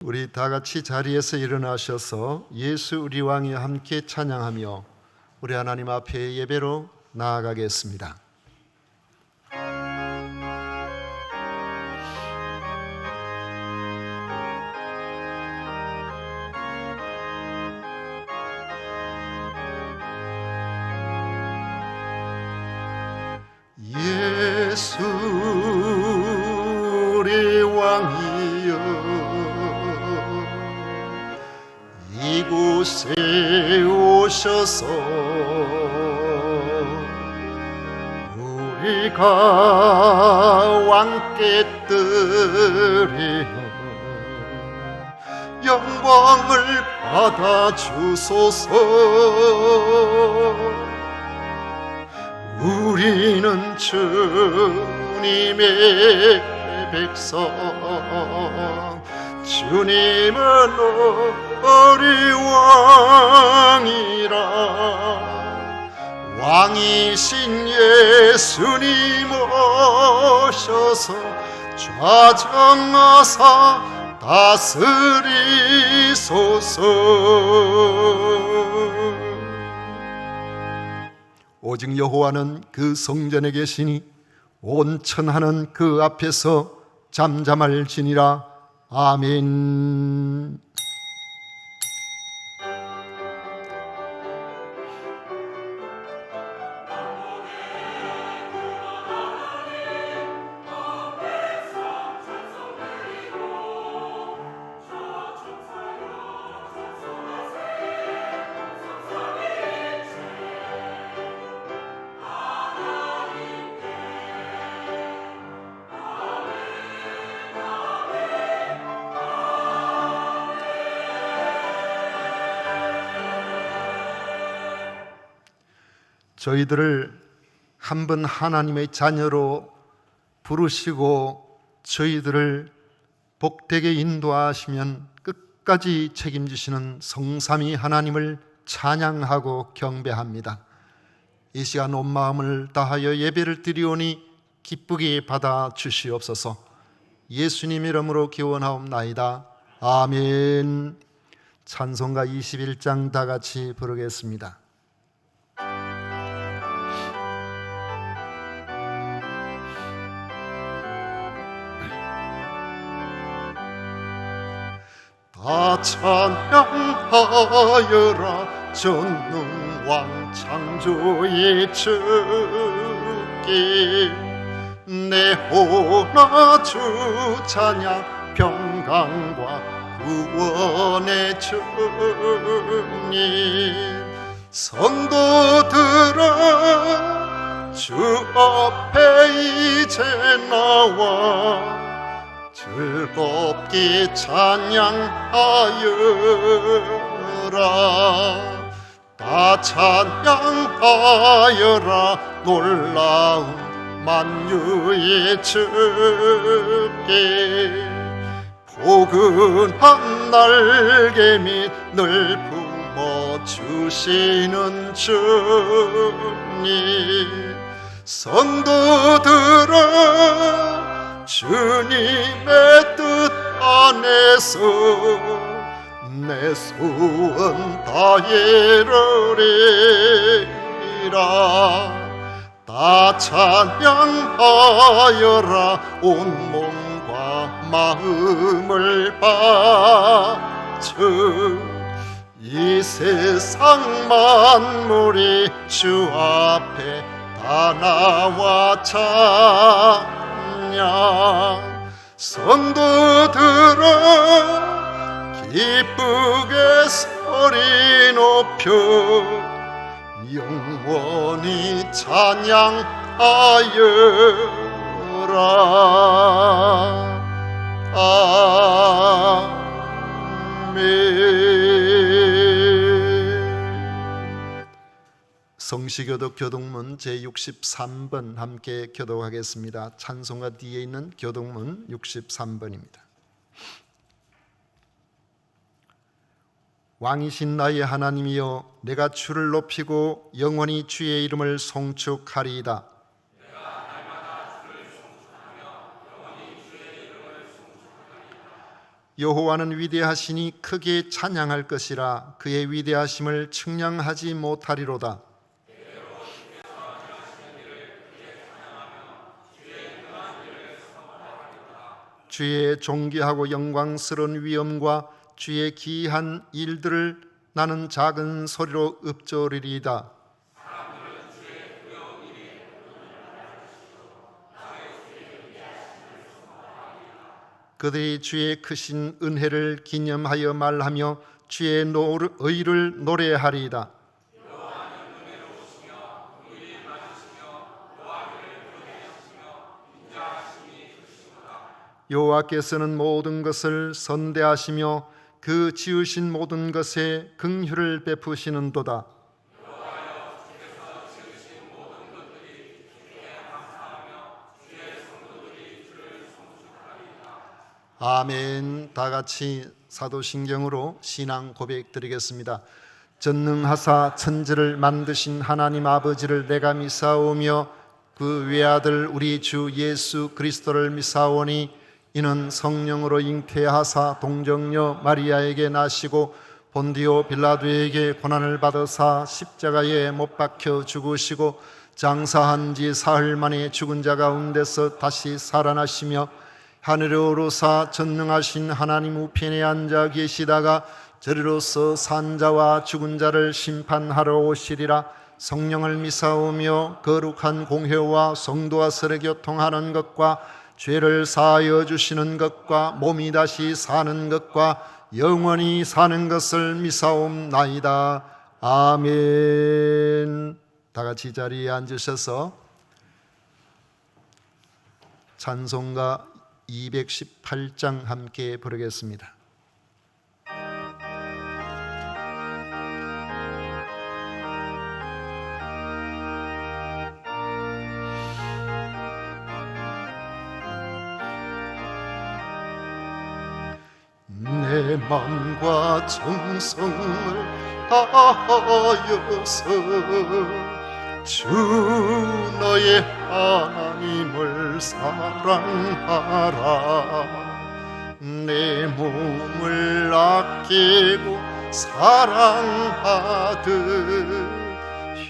우리 다 같이 자리에서 일어나셔서 예수 우리 왕이 함께 찬양하며 우리 하나님 앞에 예배로 나아가겠습니다. 예수 우리 왕이여, 이곳에 오셔서 우리가 왕께 드리는 영광을 받아 주소서. 우리는 주님의 백성, 주님은 우리 왕이라. 왕이신 예수님 오셔서 좌정하사 다스리소서. 오직 여호와는 그 성전에 계시니 온 천하는 그 앞에서 잠잠할지니라. 아멘. 저희들을 한 번 하나님의 자녀로 부르시고 저희들을 복되게 인도하시면 끝까지 책임지시는 성삼위 하나님을 찬양하고 경배합니다. 이 시간 온 마음을 다하여 예배를 드리오니 기쁘게 받아 주시옵소서. 예수님 이름으로 기원하옵나이다. 아멘. 찬송가 21장 다 같이 부르겠습니다. 다 찬양하여라 전능왕 창조의 주께. 내 호나 주 찬양 평강과 구원의 주님. 성도들아 주 앞에 이제 나와 즐겁게 찬양하여라. 다 찬양하여라 놀라운 만유의 주께. 포근한 날개 밑 늘 품어주시는 주님. 성도들아 주님의 뜻 안에서 내 소원 다 이루리라. 다 찬양하여라 온 몸과 마음을 바쳐. 이 세상 만물이 주 앞에 다 나와 성도들아 기쁘게 소리 높여 영원히 찬양하여라. 아멘. 성시교독 교독문 제63번 함께 교독하겠습니다. 찬송가 뒤에 있는 교독문 63번입니다. 왕이신 나의 하나님이여, 내가 주를 높이고 영원히 주의 이름을 송축하리이다. 여호와는 위대하시니 크게 찬양할 것이라. 그의 위대하심을 측량하지 못하리로다. 주의 존귀하고 영광스러운 위엄과 주의 기이한 일들을 나는 작은 소리로 읊조리리이다. 그들이 주의 크신 은혜를 기념하여 말하며 주의 의를 노래하리이다. 여호와께서는 모든 것을 선대하시며 그 지으신 모든 것에 긍휼을 베푸시는도다. 아멘. 다 같이 사도신경으로 신앙 고백 드리겠습니다. 전능하사 천지를 만드신 하나님 아버지를 내가 믿사오며 그 외아들 우리 주 예수 그리스도를 믿사오니 이는 성령으로 잉태하사 동정녀 마리아에게 나시고 본디오 빌라도에게 고난을 받으사 십자가에 못 박혀 죽으시고 장사한 지 사흘 만에 죽은 자 가운데서 다시 살아나시며 하늘에 오르사 전능하신 하나님 우편에 앉아 계시다가 저리로서 산자와 죽은 자를 심판하러 오시리라. 성령을 믿사오며 거룩한 공회와 성도와 서로 교통하는 것과 죄를 사하여 주시는 것과 몸이 다시 사는 것과 영원히 사는 것을 믿사옵나이다. 아멘. 다 같이 자리에 앉으셔서 찬송가 218장 함께 부르겠습니다. 내 맘과 정성을 다하여서 주 너의 하나님을 사랑하라. 내 몸을 아끼고 사랑하듯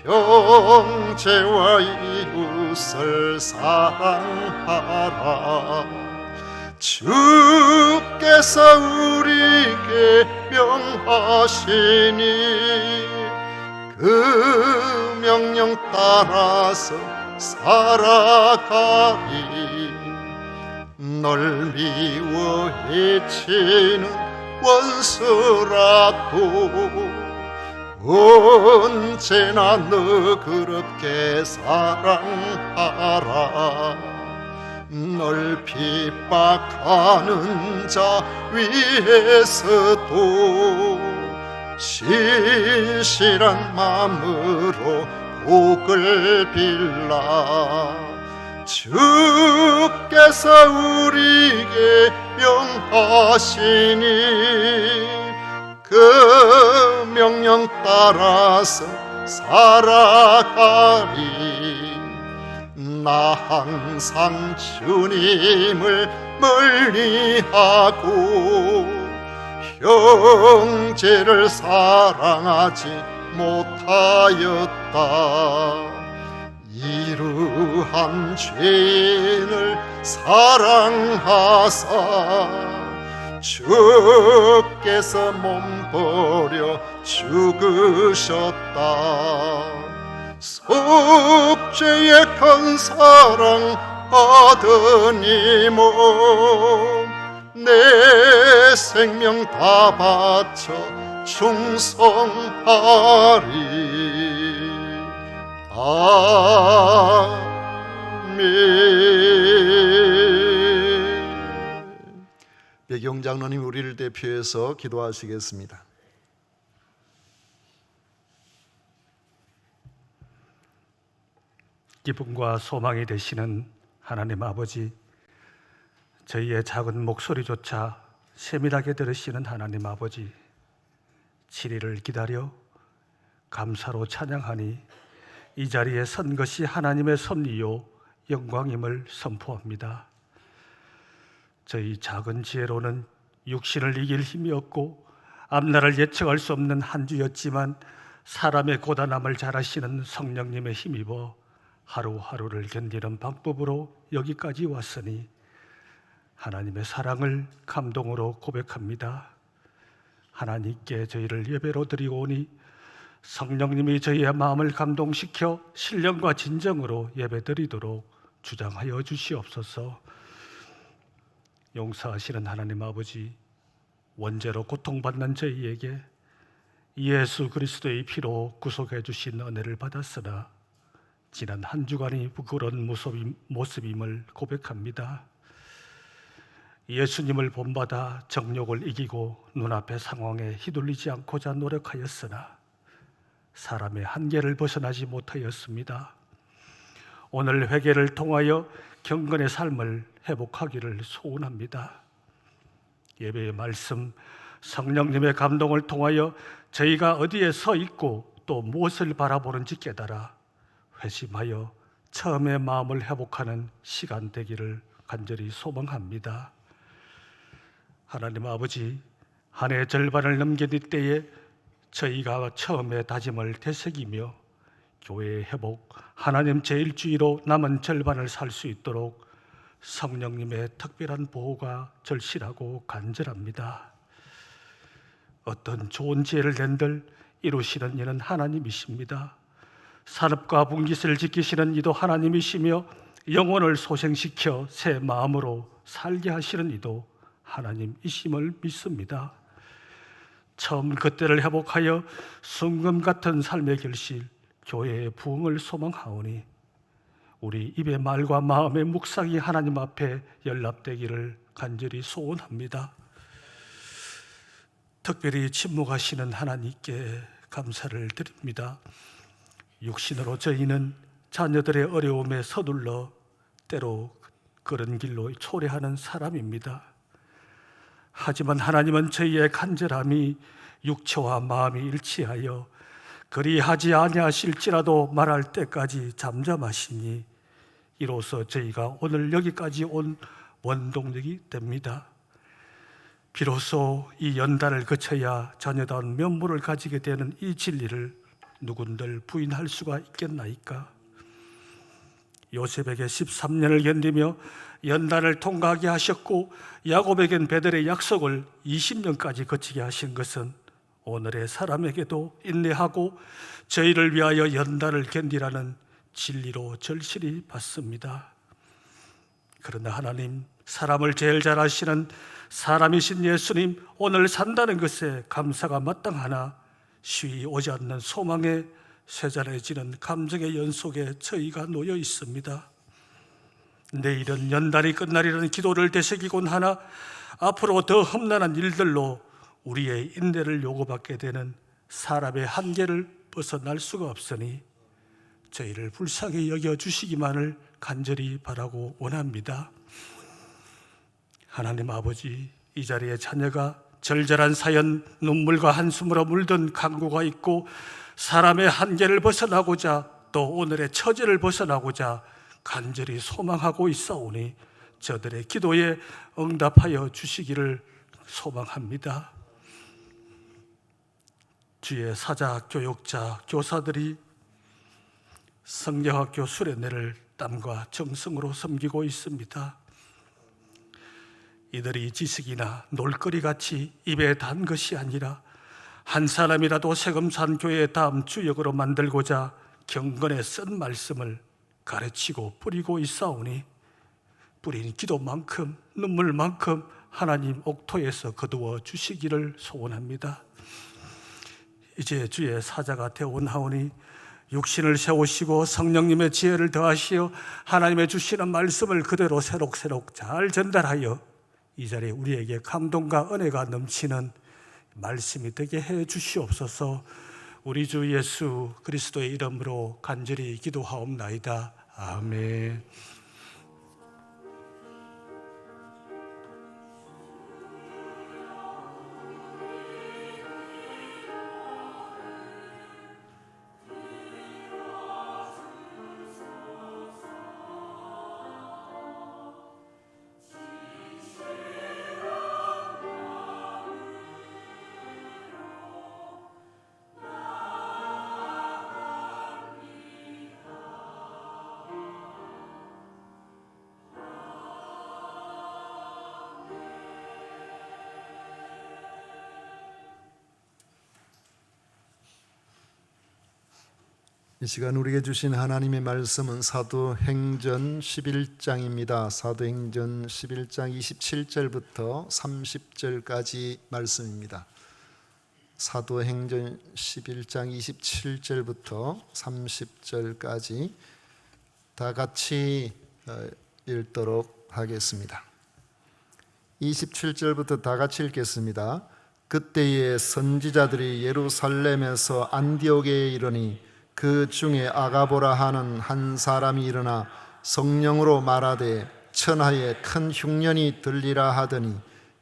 형제와 이웃을 사랑하라. 주께서 우리에게 명하시니 그 명령 따라서 살아가리. 널 미워 해치는 원수라도 언제나 너그럽게 사랑하라. 널 핍박하는 자 위에서도 신실한 마음으로 복을 빌라. 주께서 우리에게 명하시니 그 명령 따라서 살아가리. 나 항상 주님을 멀리하고 형제를 사랑하지 못하였다. 이러한 죄인을 사랑하사 주께서 몸버려 죽으셨다. 속죄의 큰 사랑 아드니 몸내 생명 다 바쳐 충성하리. 아멘. 백영 장로님 우리를 대표해서 기도하시겠습니다. 기쁨과 소망이 되시는 하나님 아버지, 저희의 작은 목소리조차 세밀하게 들으시는 하나님 아버지, 7일을 기다려 감사로 찬양하니 이 자리에 선 것이 하나님의 섭리요 영광임을 선포합니다. 저희 작은 지혜로는 육신을 이길 힘이 없고 앞날을 예측할 수 없는 한 주였지만 사람의 고단함을 잘 아시는 성령님의 힘입어 하루하루를 견디는 방법으로 여기까지 왔으니 하나님의 사랑을 감동으로 고백합니다. 하나님께 저희를 예배로 드리고 오니 성령님이 저희의 마음을 감동시켜 신령과 진정으로 예배드리도록 주장하여 주시옵소서. 용서하시는 하나님 아버지, 원죄로 고통받는 저희에게 예수 그리스도의 피로 구속해 주신 은혜를 받았으나 지난 한 주간이 부끄러운 모습임을 고백합니다. 예수님을 본받아 정욕을 이기고 눈앞의 상황에 휘둘리지 않고자 노력하였으나 사람의 한계를 벗어나지 못하였습니다. 오늘 회개를 통하여 경건의 삶을 회복하기를 소원합니다. 예배의 말씀, 성령님의 감동을 통하여 저희가 어디에 서 있고 또 무엇을 바라보는지 깨달아 회심하여 처음의 마음을 회복하는 시간 되기를 간절히 소망합니다. 하나님 아버지, 한 해 절반을 넘긴 이때에 저희가 처음에 다짐을 되새기며 교회의 회복, 하나님 제1주의로 남은 절반을 살 수 있도록 성령님의 특별한 보호가 절실하고 간절합니다. 어떤 좋은 지혜를 낸들 이루시는 이는 하나님이십니다. 산업과 분깃을 지키시는 이도 하나님이시며 영혼을 소생시켜 새 마음으로 살게 하시는 이도 하나님이심을 믿습니다. 처음 그때를 회복하여 순금 같은 삶의 결실, 교회의 부흥을 소망하오니 우리 입의 말과 마음의 묵상이 하나님 앞에 연락되기를 간절히 소원합니다. 특별히 침묵하시는 하나님께 감사를 드립니다. 육신으로 저희는 자녀들의 어려움에 서둘러 때로 그런 길로 초래하는 사람입니다. 하지만 하나님은 저희의 간절함이 육체와 마음이 일치하여 그리하지 아니하실지라도 말할 때까지 잠잠하시니 이로써 저희가 오늘 여기까지 온 원동력이 됩니다. 비로소 이 연단을 거쳐야 자녀다운 면모를 가지게 되는 이 진리를 누군들 부인할 수가 있겠나이까? 요셉에게 13년을 견디며 연단을 통과하게 하셨고 야곱에겐 베델의 약속을 20년까지 거치게 하신 것은 오늘의 사람에게도 인내하고 저희를 위하여 연단을 견디라는 진리로 절실히 받습니다. 그러나 하나님, 사람을 제일 잘 아시는 사람이신 예수님, 오늘 산다는 것에 감사가 마땅하나 쉬이 오지 않는 소망에 쇠잔해지는 감정의 연속에 저희가 놓여 있습니다. 내일은 연단이 끝나리라는 기도를 되새기곤 하나 앞으로 더 험난한 일들로 우리의 인내를 요구받게 되는 사람의 한계를 벗어날 수가 없으니 저희를 불쌍히 여겨주시기만을 간절히 바라고 원합니다. 하나님 아버지, 이 자리에 자녀가 절절한 사연, 눈물과 한숨으로 물든 간구가 있고 사람의 한계를 벗어나고자 또 오늘의 처지를 벗어나고자 간절히 소망하고 있사오니 저들의 기도에 응답하여 주시기를 소망합니다. 주의 사자, 교육자, 교사들이 성경학교 수련회를 땀과 정성으로 섬기고 있습니다. 이들이 지식이나 놀거리같이 입에 단 것이 아니라 한 사람이라도 세금산 교회의 다음 주역으로 만들고자 경건에 쓴 말씀을 가르치고 뿌리고 있사오니 뿌린 기도만큼 눈물만큼 하나님 옥토에서 거두어 주시기를 소원합니다. 이제 주의 사자가 되어오나오니 육신을 세우시고 성령님의 지혜를 더하시어 하나님의 주시는 말씀을 그대로 새록새록 잘 전달하여 이 자리에 우리에게 감동과 은혜가 넘치는 말씀이 되게 해 주시옵소서. 우리 주 예수 그리스도의 이름으로 간절히 기도하옵나이다. 아멘. 이 시간 우리에게 주신 하나님의 말씀은 사도행전 11장입니다. 사도행전 11장 27절부터 30절까지 말씀입니다. 사도행전 11장 27절부터 30절까지 다 같이 읽도록 하겠습니다. 27절부터 다 같이 읽겠습니다. 그때에 선지자들이 예루살렘에서 안디옥에 이르니 그 중에 아가보라 하는 한 사람이 일어나 성령으로 말하되 천하에 큰 흉년이 들리라 하더니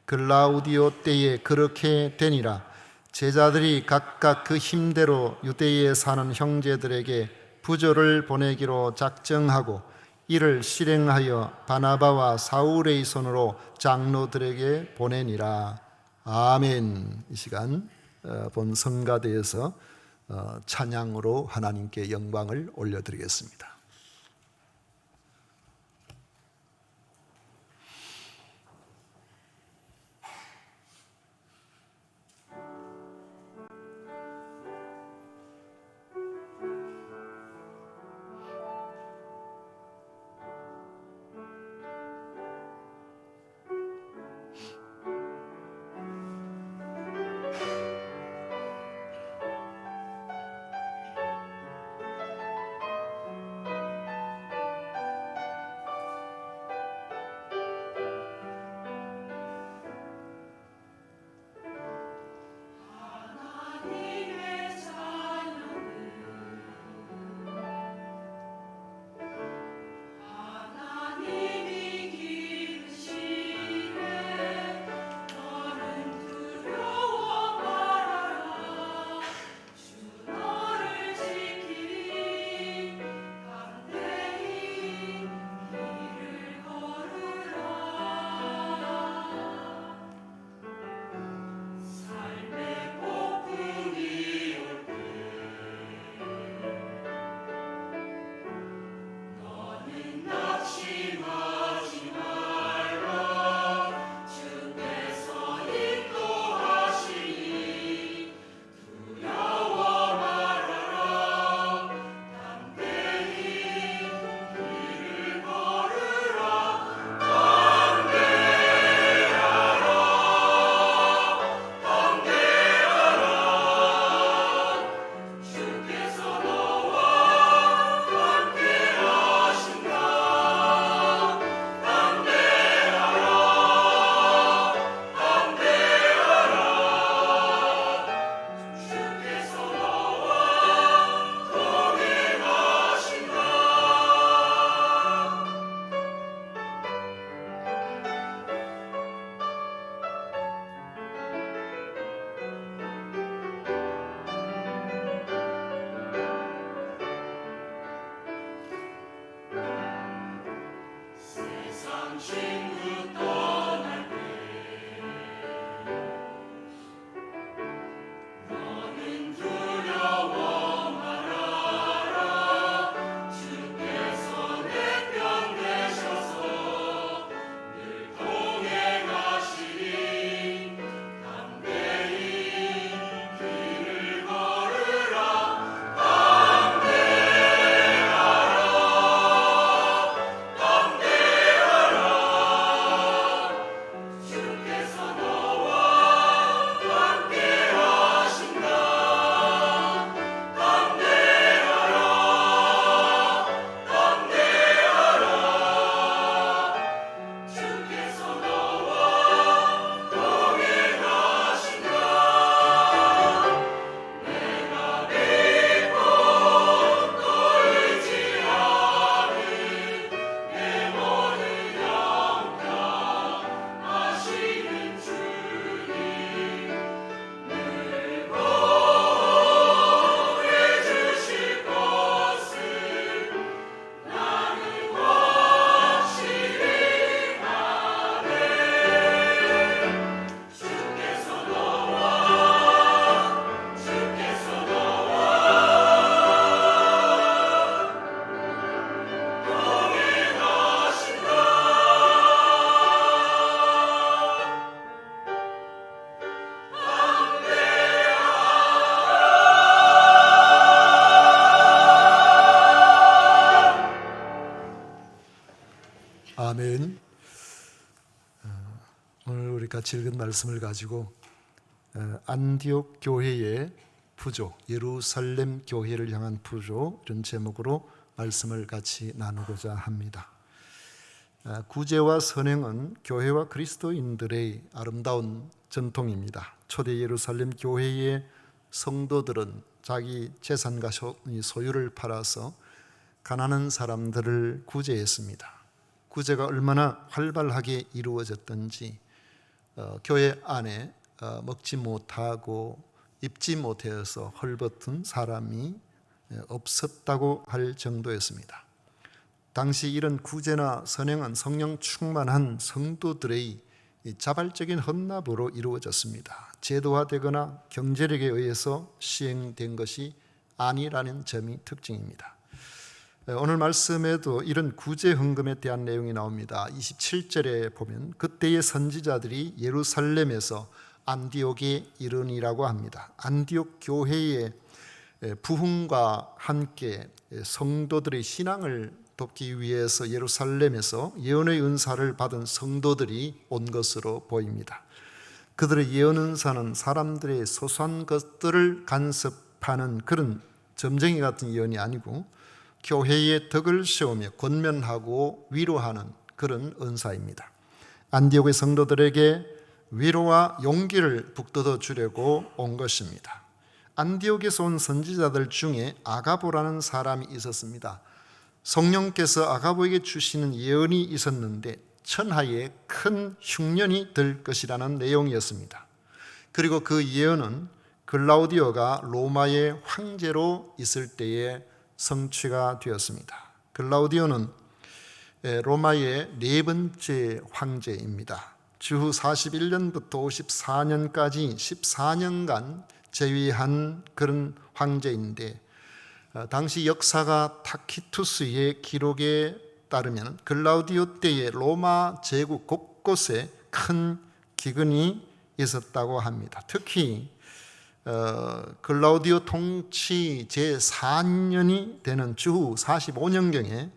글라우디오 때에 그렇게 되니라. 제자들이 각각 그 힘대로 유대에 사는 형제들에게 부조를 보내기로 작정하고 이를 실행하여 바나바와 사울의 손으로 장로들에게 보내니라. 아멘. 이 시간 본 성가대에서 찬양으로 하나님께 영광을 올려드리겠습니다. 같이 읽은 말씀을 가지고 안디옥 교회의 부조, 예루살렘 교회를 향한 부조, 이런 제목으로 말씀을 같이 나누고자 합니다. 구제와 선행은 교회와 그리스도인들의 아름다운 전통입니다. 초대 예루살렘 교회의 성도들은 자기 재산과 소유를 팔아서 가난한 사람들을 구제했습니다. 구제가 얼마나 활발하게 이루어졌던지 교회 안에 먹지 못하고 입지 못해서 헐벗은 사람이 없었다고 할 정도였습니다. 당시 이런 구제나 선행은 성령 충만한 성도들의 자발적인 헌납으로 이루어졌습니다. 제도화되거나 경제력에 의해서 시행된 것이 아니라는 점이 특징입니다. 오늘 말씀에도 이런 구제 헌금에 대한 내용이 나옵니다. 27절에 보면 그때의 선지자들이 예루살렘에서 안디옥에 이르니라고 합니다. 안디옥 교회의 부흥과 함께 성도들의 신앙을 돕기 위해서 예루살렘에서 예언의 은사를 받은 성도들이 온 것으로 보입니다. 그들의 예언 은사는 사람들의 소소한 것들을 간섭하는 그런 점쟁이 같은 예언이 아니고 교회의 덕을 세우며 권면하고 위로하는 그런 은사입니다. 안디옥의 성도들에게 위로와 용기를 북돋워 주려고 온 것입니다. 안디옥에서 온 선지자들 중에 아가보라는 사람이 있었습니다. 성령께서 아가보에게 주시는 예언이 있었는데 천하에 큰 흉년이 될 것이라는 내용이었습니다. 그리고 그 예언은 글라우디오가 로마의 황제로 있을 때에 성취가 되었습니다. 글라우디오는 로마의 네 번째 황제입니다. 주후 41년부터 54년까지 14년간 재위한 그런 황제인데 당시 역사가 타키투스의 기록에 따르면 글라우디오 때에 로마 제국 곳곳에 큰 기근이 있었다고 합니다. 특히 글라우디오 통치 제4년이 되는 주후 45년경에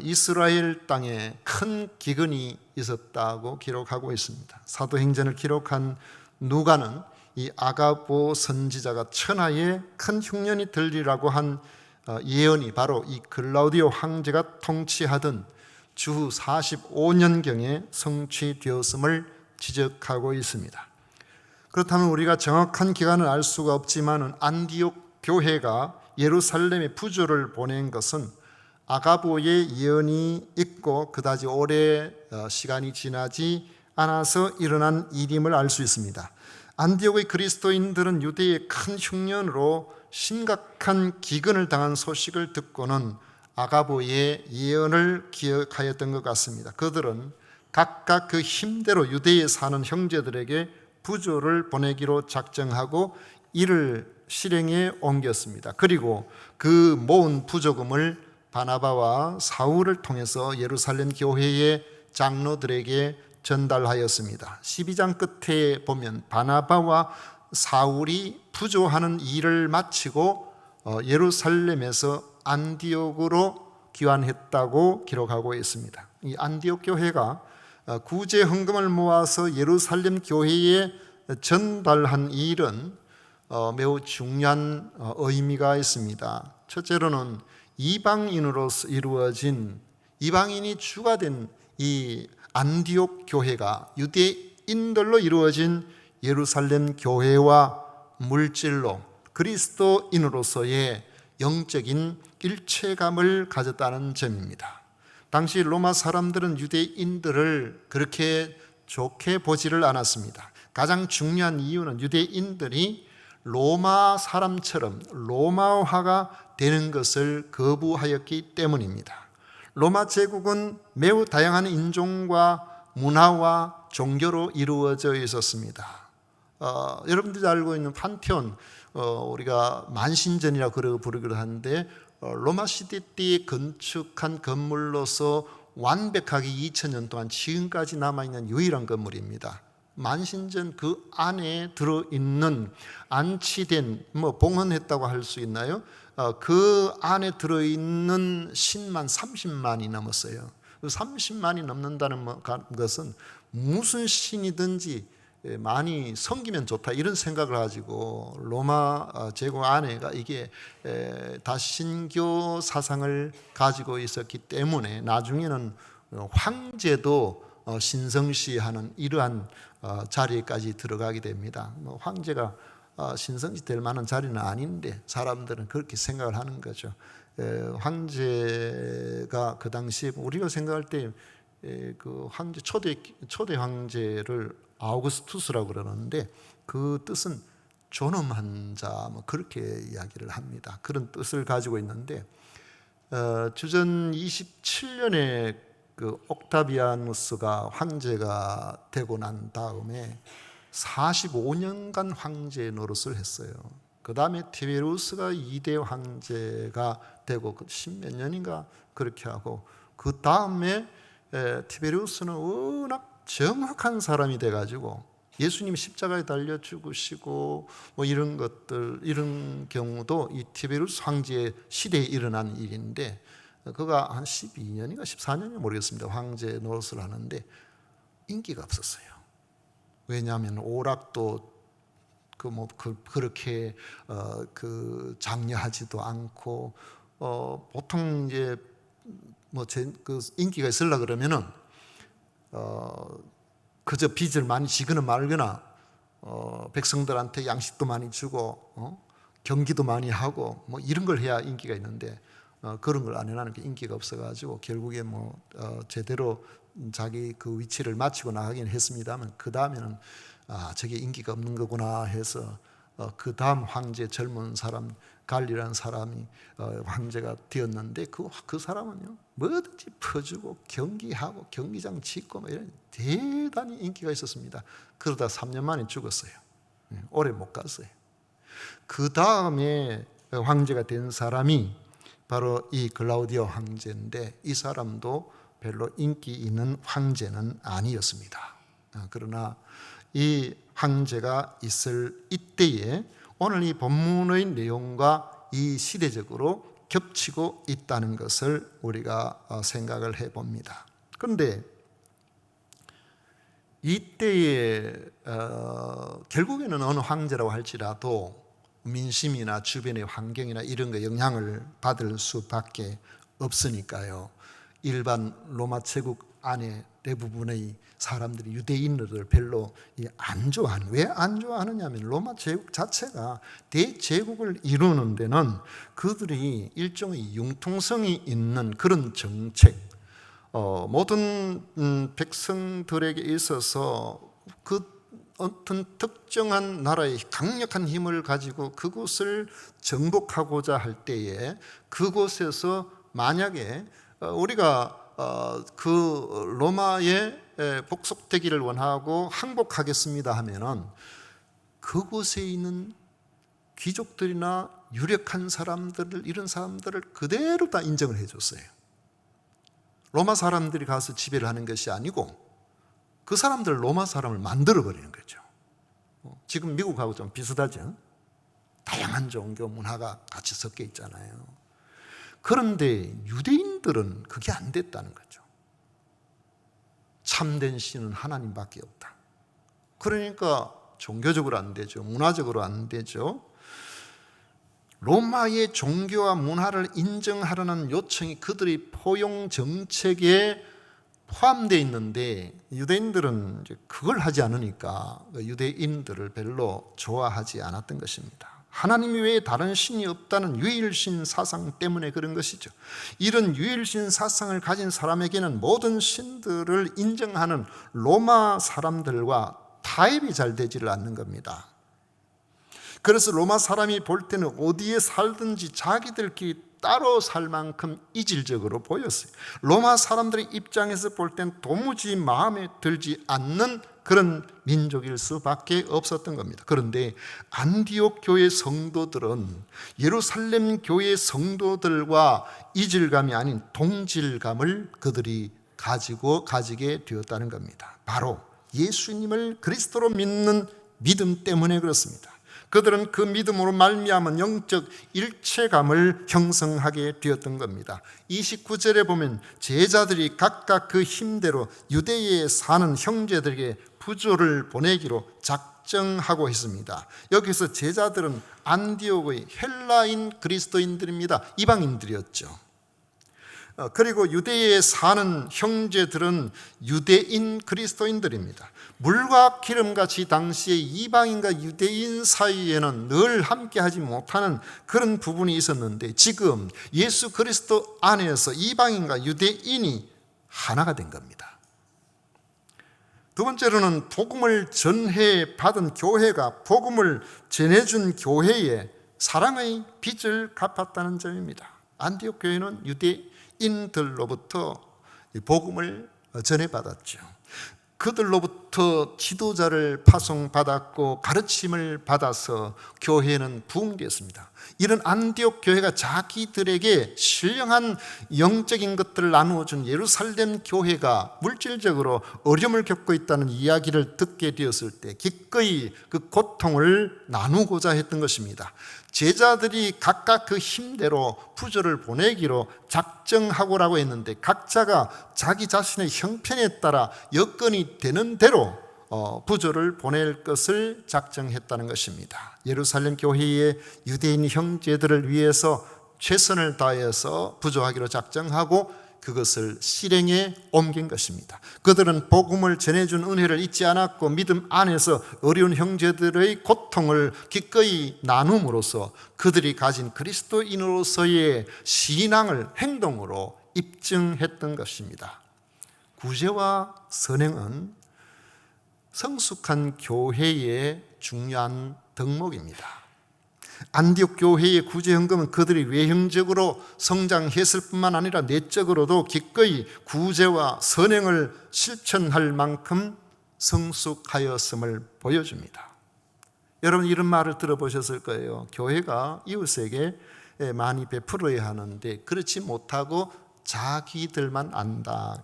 이스라엘 땅에 큰 기근이 있었다고 기록하고 있습니다. 사도행전을 기록한 누가는 이 아가보 선지자가 천하에 큰 흉년이 들리라고 한 예언이 바로 이 글라우디오 황제가 통치하던 주후 45년경에 성취되었음을 지적하고 있습니다. 그렇다면 우리가 정확한 기간을 알 수가 없지만 안디옥 교회가 예루살렘에 부조를 보낸 것은 아가보의 예언이 있고 그다지 오래 시간이 지나지 않아서 일어난 일임을 알 수 있습니다. 안디옥의 그리스도인들은 유대의 큰 흉년으로 심각한 기근을 당한 소식을 듣고는 아가보의 예언을 기억하였던 것 같습니다. 그들은 각각 그 힘대로 유대에 사는 형제들에게 부조를 보내기로 작정하고 이를 실행에 옮겼습니다. 그리고 그 모은 부조금을 바나바와 사울을 통해서 예루살렘 교회의 장로들에게 전달하였습니다. 12장 끝에 보면 바나바와 사울이 부조하는 일을 마치고 예루살렘에서 안디옥으로 귀환했다고 기록하고 있습니다. 이 안디옥 교회가 구제 헌금을 모아서 예루살렘 교회에 전달한 일은 매우 중요한 의미가 있습니다. 첫째로는 이방인으로서 이루어진 이방인이 주가 된 이 안디옥 교회가 유대인들로 이루어진 예루살렘 교회와 물질로 그리스도인으로서의 영적인 일체감을 가졌다는 점입니다. 당시 로마 사람들은 유대인들을 그렇게 좋게 보지를 않았습니다. 가장 중요한 이유는 유대인들이 로마 사람처럼 로마화가 되는 것을 거부하였기 때문입니다. 로마 제국은 매우 다양한 인종과 문화와 종교로 이루어져 있었습니다. 여러분들이 알고 있는 판테온, 우리가 만신전이라고 부르기도 하는데 로마 시대 때 건축한 건물로서 완벽하게 2000년 동안 지금까지 남아있는 유일한 건물입니다. 만신전 그 안에 들어있는 안치된 봉헌했다고 할 수 있나요? 그 안에 들어있는 신만 30만이 넘었어요. 30만이 넘는다는 것은 무슨 신이든지 많이 섬기면 좋다 이런 생각을 가지고 로마 제국 안에가 이게 다신교 사상을 가지고 있었기 때문에 나중에는 황제도 신성시하는 이러한 자리에까지 들어가게 됩니다. 황제가 신성시 될 만한 자리는 아닌데 사람들은 그렇게 생각을 하는 거죠. 황제가 그 당시에 우리가 생각할 때 그 황제 초대 황제를 아우구스투스라고 그러는데 그 뜻은 존엄한 자 뭐 그렇게 이야기를 합니다. 그런 뜻을 가지고 있는데 주전 27년에 그 옥타비아누스가 황제가 되고 난 다음에 45년간 황제 노릇을 했어요. 그 다음에 티베리우스가 2대 황제가 되고 10몇 년인가 그렇게 하고 그 다음에 티베리우스는 워낙 정확한 사람이 돼가지고 예수님 십자가에 달려 죽으시고 뭐 이런 것들 이런 경우도 이 티베리우스 황제의 시대에 일어난 일인데 그가 한 12년인가 14년인가 모르겠습니다. 황제 노릇을 하는데 인기가 없었어요. 왜냐하면 오락도 그렇게 장려하지도 않고 보통 이제 그 인기가 있으려 그러면은 그저 빚을 많이 지거나 말거나 백성들한테 양식도 많이 주고 경기도 많이 하고 뭐 이런 걸 해야 인기가 있는데 그런 걸 안 해나는 게 인기가 없어가지고 결국에 제대로 자기 그 위치를 마치고 나가긴 했습니다만 그 다음에는 저게 인기가 없는 거구나 해서 그 다음 황제 젊은 사람 갈리라는 사람이 황제가 되었는데 그 사람은요 뭐든지 퍼주고 경기하고 경기장 짓고 이런 대단히 인기가 있었습니다. 그러다 3년 만에 죽었어요. 오래 못 갔어요. 그 다음에 황제가 된 사람이 바로 이 글라우디오 황제인데 이 사람도 별로 인기 있는 황제는 아니었습니다. 그러나 이 황제가 있을 이때에 오늘 이 본문의 내용과 이 시대적으로 겹치고 있다는 것을 우리가 생각을 해봅니다. 그런데 이때에 결국에는 어느 황제라고 할지라도 민심이나 주변의 환경이나 이런 거 영향을 받을 수밖에 없으니까요. 일반 로마 제국 안에 대부분의 사람들이 유대인들을 별로 안 좋아하는, 왜 안 좋아하느냐면 로마 제국 자체가 대제국을 이루는 데는 그들이 일종의 융통성이 있는 그런 정책, 모든 백성들에게 있어서 그 어떤 특정한 나라의 강력한 힘을 가지고 그곳을 정복하고자 할 때에 그곳에서 만약에 우리가 그 로마에 복속되기를 원하고 항복하겠습니다 하면은 그곳에 있는 귀족들이나 유력한 사람들을 이런 사람들을 그대로 다 인정을 해줬어요. 로마 사람들이 가서 지배를 하는 것이 아니고 그 사람들 로마 사람을 만들어 버리는 거죠. 지금 미국하고 좀 비슷하죠. 다양한 종교 문화가 같이 섞여 있잖아요. 그런데 유대인들은 그게 안 됐다는 거죠. 참된 신은 하나님밖에 없다. 그러니까 종교적으로 안 되죠. 문화적으로 안 되죠. 로마의 종교와 문화를 인정하려는 요청이 그들의 포용 정책에 포함되어 있는데 유대인들은 이제 그걸 하지 않으니까 유대인들을 별로 좋아하지 않았던 것입니다. 하나님 외에 다른 신이 없다는 유일신 사상 때문에 그런 것이죠. 이런 유일신 사상을 가진 사람에게는 모든 신들을 인정하는 로마 사람들과 타협이 잘 되지를 않는 겁니다. 그래서 로마 사람이 볼 때는 어디에 살든지 자기들끼리 따로 살 만큼 이질적으로 보였어요. 로마 사람들의 입장에서 볼 땐 도무지 마음에 들지 않는 그런 민족일 수밖에 없었던 겁니다. 그런데 안디옥 교회 성도들은 예루살렘 교회 성도들과 이질감이 아닌 동질감을 그들이 가지게 되었다는 겁니다. 바로 예수님을 그리스도로 믿는 믿음 때문에 그렇습니다. 그들은 그 믿음으로 말미암은 영적 일체감을 형성하게 되었던 겁니다. 29절에 보면 제자들이 각각 그 힘대로 유대에 사는 형제들에게 부조를 보내기로 작정하고 했습니다. 여기서 제자들은 안디옥의 헬라인 그리스도인들입니다. 이방인들이었죠. 그리고 유대에 사는 형제들은 유대인 그리스도인들입니다. 물과 기름같이 당시에 이방인과 유대인 사이에는 늘 함께하지 못하는 그런 부분이 있었는데, 지금 예수 그리스도 안에서 이방인과 유대인이 하나가 된 겁니다. 두 번째로는 복음을 전해 받은 교회가 복음을 전해준 교회에 사랑의 빚을 갚았다는 점입니다. 안디옥 교회는 유대인들로부터 복음을 전해받았죠. 그들로부터 지도자를 파송받았고 가르침을 받아서 교회는 부흥되었습니다. 이런 안디옥 교회가 자기들에게 신령한 영적인 것들을 나누어준 예루살렘 교회가 물질적으로 어려움을 겪고 있다는 이야기를 듣게 되었을 때 기꺼이 그 고통을 나누고자 했던 것입니다. 제자들이 각각 그 힘대로 부조를 보내기로 작정하고라고 했는데, 각자가 자기 자신의 형편에 따라 여건이 되는 대로 부조를 보낼 것을 작정했다는 것입니다. 예루살렘 교회의 유대인 형제들을 위해서 최선을 다해서 부조하기로 작정하고 그것을 실행에 옮긴 것입니다. 그들은 복음을 전해준 은혜를 잊지 않았고 믿음 안에서 어려운 형제들의 고통을 기꺼이 나눔으로써 그들이 가진 그리스도인으로서의 신앙을 행동으로 입증했던 것입니다. 구제와 선행은 성숙한 교회의 중요한 덕목입니다. 안디옥 교회의 구제헌금은 그들이 외형적으로 성장했을 뿐만 아니라 내적으로도 기꺼이 구제와 선행을 실천할 만큼 성숙하였음을 보여줍니다. 여러분, 이런 말을 들어보셨을 거예요. 교회가 이웃에게 많이 베풀어야 하는데 그렇지 못하고 자기들만 안다.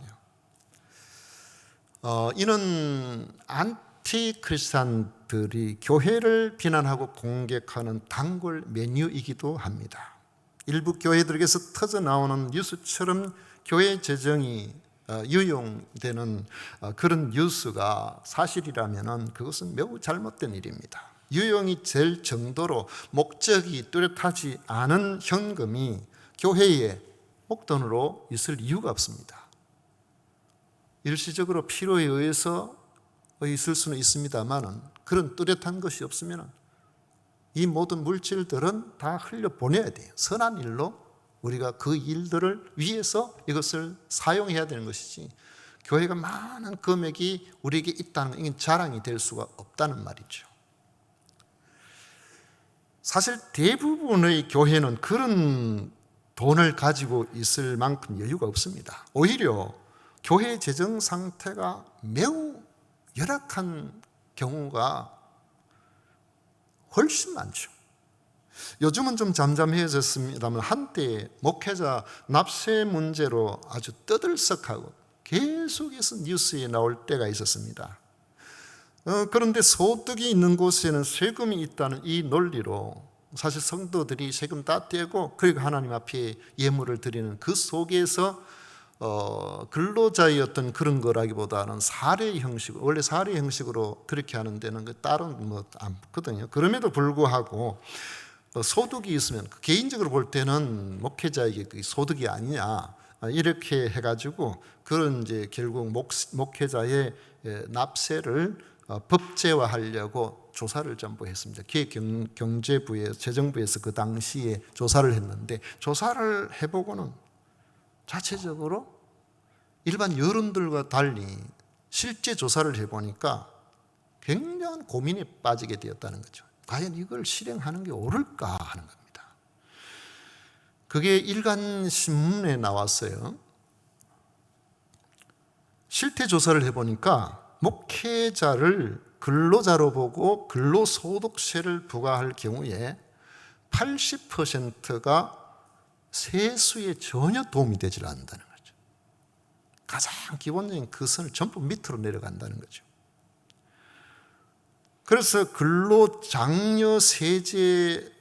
이는 안티크리스찬들이 교회를 비난하고 공격하는 단골 메뉴이기도 합니다. 일부 교회들에게서 터져나오는 뉴스처럼 교회 재정이 유용되는 그런 뉴스가 사실이라면 그것은 매우 잘못된 일입니다. 유용이 될 정도로 목적이 뚜렷하지 않은 현금이 교회에 목돈으로 있을 이유가 없습니다. 일시적으로 필요에 의해서 있을 수는 있습니다만 그런 뚜렷한 것이 없으면 이 모든 물질들은 다 흘려보내야 돼요. 선한 일로 우리가 그 일들을 위해서 이것을 사용해야 되는 것이지, 교회가 많은 금액이 우리에게 있다는 건 자랑이 될 수가 없다는 말이죠. 사실 대부분의 교회는 그런 돈을 가지고 있을 만큼 여유가 없습니다. 오히려 교회 재정 상태가 매우 열악한 경우가 훨씬 많죠. 요즘은 좀 잠잠해졌습니다만 한때 목회자 납세 문제로 아주 떠들썩하고 계속해서 뉴스에 나올 때가 있었습니다. 그런데 소득이 있는 곳에는 세금이 있다는 이 논리로 사실 성도들이 세금 다 떼고 그리고 하나님 앞에 예물을 드리는 그 속에서 근로자의 어떤 그런 거라기보다는 사례 형식, 원래 사례 형식으로 그렇게 하는 데는 다른 없거든요. 그럼에도 불구하고 소득이 있으면 개인적으로 볼 때는 목회자에게 그 소득이 아니냐 이렇게 해가지고 그런 이제 결국 목회자의 납세를 법제화하려고 조사를 전부 했습니다. 기획경제부에 재정부에서 그 당시에 조사를 했는데 조사를 해보고는 자체적으로 일반 여론들과 달리 실제 조사를 해보니까 굉장한 고민에 빠지게 되었다는 거죠. 과연 이걸 실행하는 게 옳을까 하는 겁니다. 그게 일간신문에 나왔어요. 실태 조사를 해보니까 목회자를 근로자로 보고 근로소득세를 부과할 경우에 80%가 세수에 전혀 도움이 되질 않는다는 거죠. 가장 기본적인 그 선을 전부 밑으로 내려간다는 거죠. 그래서 근로장려 세제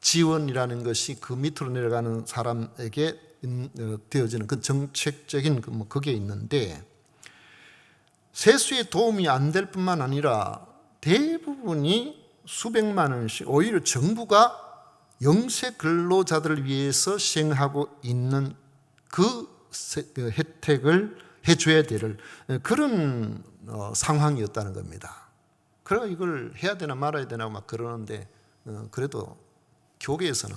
지원이라는 것이 그 밑으로 내려가는 사람에게 되어지는 그 정책적인 그게 있는데, 세수에 도움이 안 될 뿐만 아니라 대부분이 수백만 원씩 오히려 정부가 영세 근로자들을 위해서 시행하고 있는 그 혜택을 해줘야 될 그런 상황이었다는 겁니다. 그래서 이걸 해야 되나 말아야 되나 막 그러는데, 그래도 교계에서는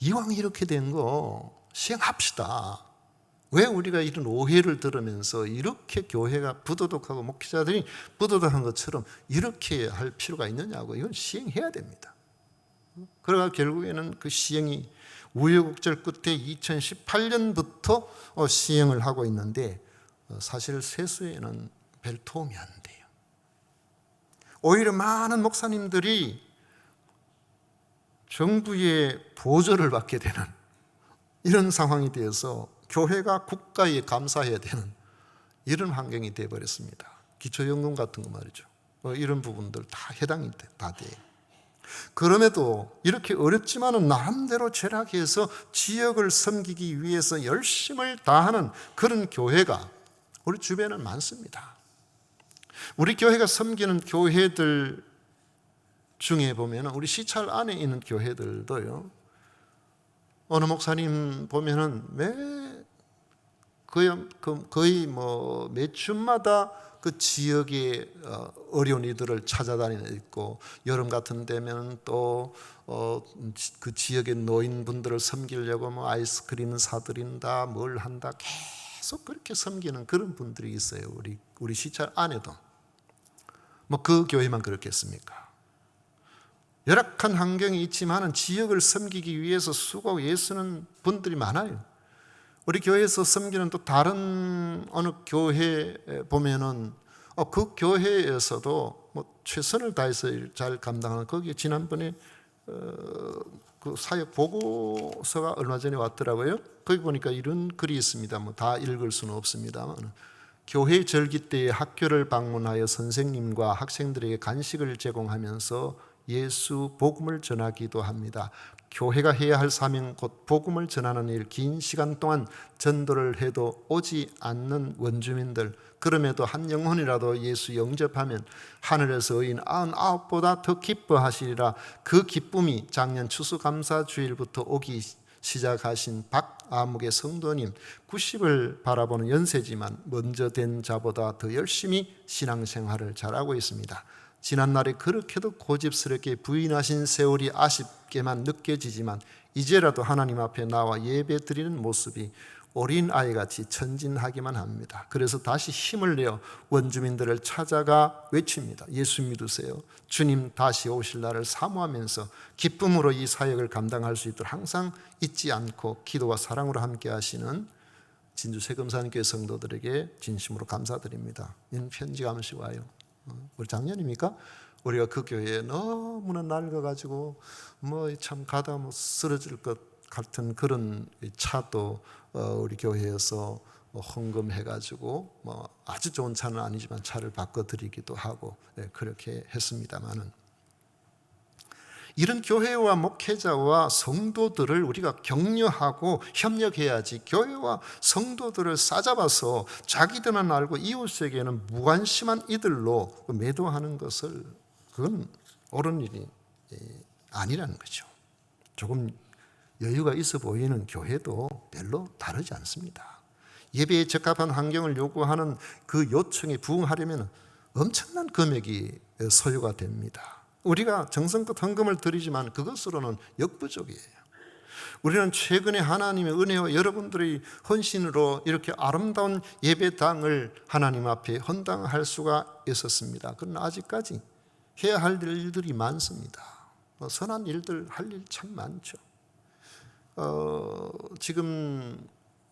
이왕 이렇게 된 거 시행합시다. 왜 우리가 이런 오해를 들으면서 이렇게 교회가 부도덕하고 목회자들이 부도덕한 것처럼 이렇게 할 필요가 있느냐고. 이건 시행해야 됩니다. 그러다 결국에는 그 시행이 우여곡절 끝에 2018년부터 시행을 하고 있는데, 사실 세수에는 별 도움이 안 돼요. 오히려 많은 목사님들이 정부의 보조를 받게 되는 이런 상황이 되어서 교회가 국가에 감사해야 되는 이런 환경이 되어버렸습니다. 기초연금 같은 거 말이죠. 이런 부분들 다 해당이 다 돼요. 그럼에도 이렇게 어렵지만은 나름대로 절약해서 지역을 섬기기 위해서 열심을 다하는 그런 교회가 우리 주변에 많습니다. 우리 교회가 섬기는 교회들 중에 보면 우리 시찰 안에 있는 교회들도요, 어느 목사님 보면은 거의 매 주마다 그 지역의 어려운 이들을 찾아다니는 있고, 여름 같은 데면 또 그 지역의 노인분들을 섬기려고 아이스크림 사드린다, 뭘 한다, 계속 그렇게 섬기는 그런 분들이 있어요. 우리 시찰 안에도. 그 교회만 그렇겠습니까? 열악한 환경이 있지만은 지역을 섬기기 위해서 수고하고 애쓰는 분들이 많아요. 우리 교회에서 섬기는 또 다른 어느 교회 보면은 그 교회에서도 최선을 다해서 잘 감당하는, 거기에 지난번에 그 사역 보고서가 얼마 전에 왔더라고요. 거기 보니까 이런 글이 있습니다. 다 읽을 수는 없습니다만, 교회 절기 때에 학교를 방문하여 선생님과 학생들에게 간식을 제공하면서 예수 복음을 전하기도 합니다. 교회가 해야 할 사명 곧 복음을 전하는 일, 긴 시간 동안 전도를 해도 오지 않는 원주민들, 그럼에도 한 영혼이라도 예수 영접하면 하늘에서 의인 99보다 더 기뻐하시리라. 그 기쁨이 작년 추수감사주일부터 오기 시작하신 박아묵의 성도님 90을 바라보는 연세지만 먼저 된 자보다 더 열심히 신앙생활을 잘하고 있습니다. 지난날에 그렇게도 고집스럽게 부인하신 세월이 아쉽게만 느껴지지만 이제라도 하나님 앞에 나와 예배 드리는 모습이 어린아이같이 천진하기만 합니다. 그래서 다시 힘을 내어 원주민들을 찾아가 외칩니다. 예수 믿으세요. 주님 다시 오실 날을 사모하면서 기쁨으로 이 사역을 감당할 수 있도록 항상 잊지 않고 기도와 사랑으로 함께 하시는 진주 세금산교회 성도들에게 진심으로 감사드립니다. 이런 편지가 한 번씩 와요. 우리 작년입니까? 우리가 그 교회에 너무나 낡아가지고 참 가다 쓰러질 것 같은 그런 차도 우리 교회에서 헌금해가지고 아주 좋은 차는 아니지만 차를 바꿔드리기도 하고 그렇게 했습니다만은, 이런 교회와 목회자와 성도들을 우리가 격려하고 협력해야지, 교회와 성도들을 싸잡아서 자기들만 알고 이웃에게는 무관심한 이들로 매도하는 것을, 그건 옳은 일이 아니라는 거죠. 조금 여유가 있어 보이는 교회도 별로 다르지 않습니다. 예배에 적합한 환경을 요구하는 그 요청에 부응하려면 엄청난 금액이 소요가 됩니다. 우리가 정성껏 헌금을 드리지만 그것으로는 역부족이에요. 우리는 최근에 하나님의 은혜와 여러분들의 헌신으로 이렇게 아름다운 예배당을 하나님 앞에 헌당할 수가 있었습니다. 그러나 아직까지 해야 할 일들이 많습니다. 선한 일들 할 일 참 많죠. 지금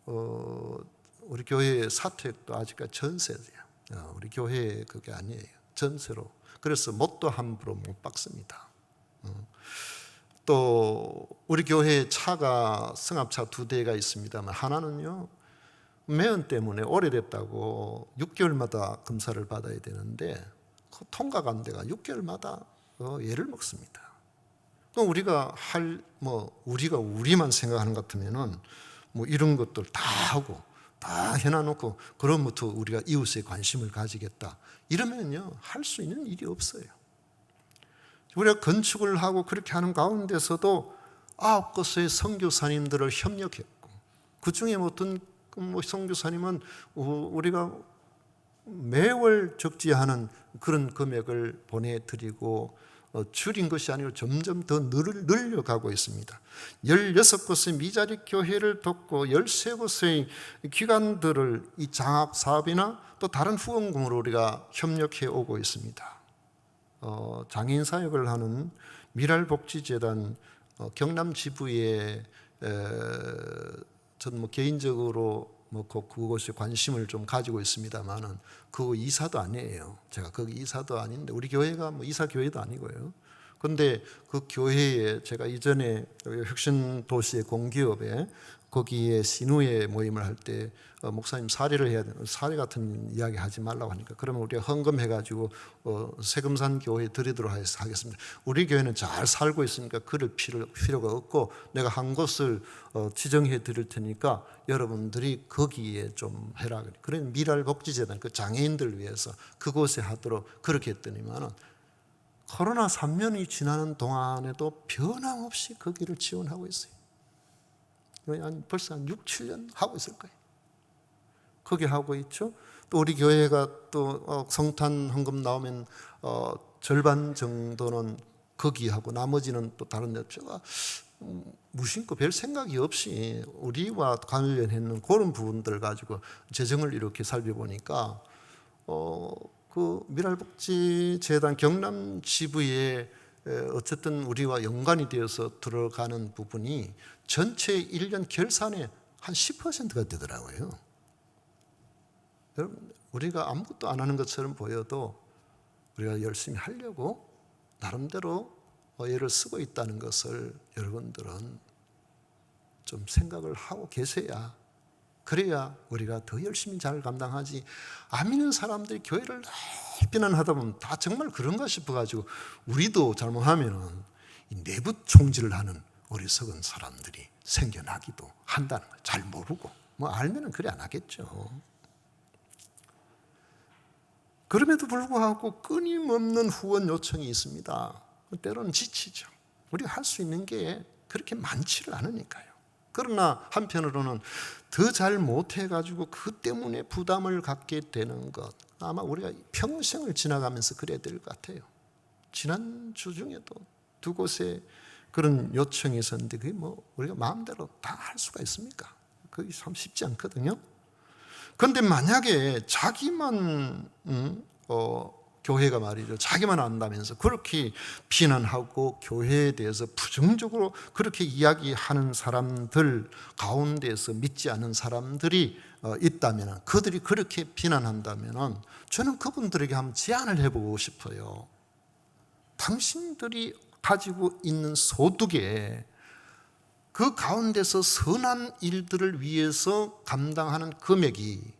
우리 교회의 사택도 아직까지 전세예요. 우리 교회 그게 아니에요. 전세로. 그래서 못도 함부로 못 박습니다. 또 우리 교회에 차가 승합차 2대가 있습니다만, 하나는요 매연 때문에 오래됐다고 6개월마다 검사를 받아야 되는데 그 통과가 안 돼가 6개월마다 애를 먹습니다. 또 우리가 우리가 우리만 생각하는 것 같으면은 뭐 이런 것들 다 하고 다 해놔놓고 그럼부터 우리가 이웃에 관심을 가지겠다 이러면요 할 수 있는 일이 없어요. 우리가 건축을 하고 그렇게 하는 가운데서도 9곳의 선교사님들을 협력했고 그 중에 어떤 선교사님은 우리가 매월 적지하는 그런 금액을 보내드리고 줄인 것이 아니고 점점 더 늘려가고 있습니다. 16곳의 미자립 교회를 돕고 13곳의 기관들을 이 장학 사업이나 또 다른 후원금으로 우리가 협력해 오고 있습니다. 장애인 사역을 하는 미랄복지재단 경남 지부에 저는 개인적으로 그것에 관심을 좀 가지고 있습니다만은 그 이사도 아니에요. 제가 거기 이사도 아닌데 우리 교회가 이사 교회도 아니고요. 그런데 그 교회에 제가 이전에 혁신도시의 공기업에 거기에 신우회 모임을 할 때 목사님 사례를 해야 되는 사례 같은 이야기 하지 말라고 하니까 그러면 우리가 헌금해가지고 세금산 교회에 드리도록 하겠습니다. 우리 교회는 잘 살고 있으니까 그럴 필요가 없고 내가 한 곳을 지정해 드릴 테니까 여러분들이 거기에 좀 해라. 그래 미랄복지재단 그 장애인들 위해서 그곳에 하도록 그렇게 했더니만은 코로나 3년이 지나는 동안에도 변함없이 거기를 지원하고 있어요. 벌써 한 6, 7년 하고 있을 거예요. 거기 하고 있죠. 또 우리 교회가 또 성탄 헌금 나오면 절반 정도는 거기 하고 나머지는 또 다른 데 제가 무심코 별 생각이 없이 우리와 관련했는 그런 부분들 가지고 재정을 이렇게 살펴보니까 그 미랄복지재단 경남 지부에 어쨌든 우리와 연관이 되어서 들어가는 부분이 전체 1년 결산의 한 10%가 되더라고요. 여러분, 우리가 아무것도 안 하는 것처럼 보여도 우리가 열심히 하려고 나름대로 애를 쓰고 있다는 것을 여러분들은 좀 생각을 하고 계셔야 그래야 우리가 더 열심히 잘 감당하지. 안 믿는 사람들이 교회를 비난하다 보면 다 정말 그런가 싶어가지고 우리도 잘못하면 이 내부 총질을 하는 어리석은 사람들이 생겨나기도 한다는 거예요. 잘 모르고 알면은 그래 안 하겠죠. 그럼에도 불구하고 끊임없는 후원 요청이 있습니다. 때로는 지치죠. 우리가 할 수 있는 게 그렇게 많지를 않으니까요. 그러나 한편으로는 더 잘 못해가지고 그 때문에 부담을 갖게 되는 것 아마 우리가 평생을 지나가면서 그래야 될 것 같아요. 지난주 중에도 2곳에 그런 요청이 있었는데 그게 우리가 마음대로 다 할 수가 있습니까? 그게 참 쉽지 않거든요. 그런데 만약에 자기만 교회가 말이죠. 자기만 안다면서 그렇게 비난하고 교회에 대해서 부정적으로 그렇게 이야기하는 사람들 가운데서 믿지 않는 사람들이 있다면 그들이 그렇게 비난한다면 저는 그분들에게 한번 제안을 해보고 싶어요. 당신들이 가지고 있는 소득에 그 가운데서 선한 일들을 위해서 감당하는 금액이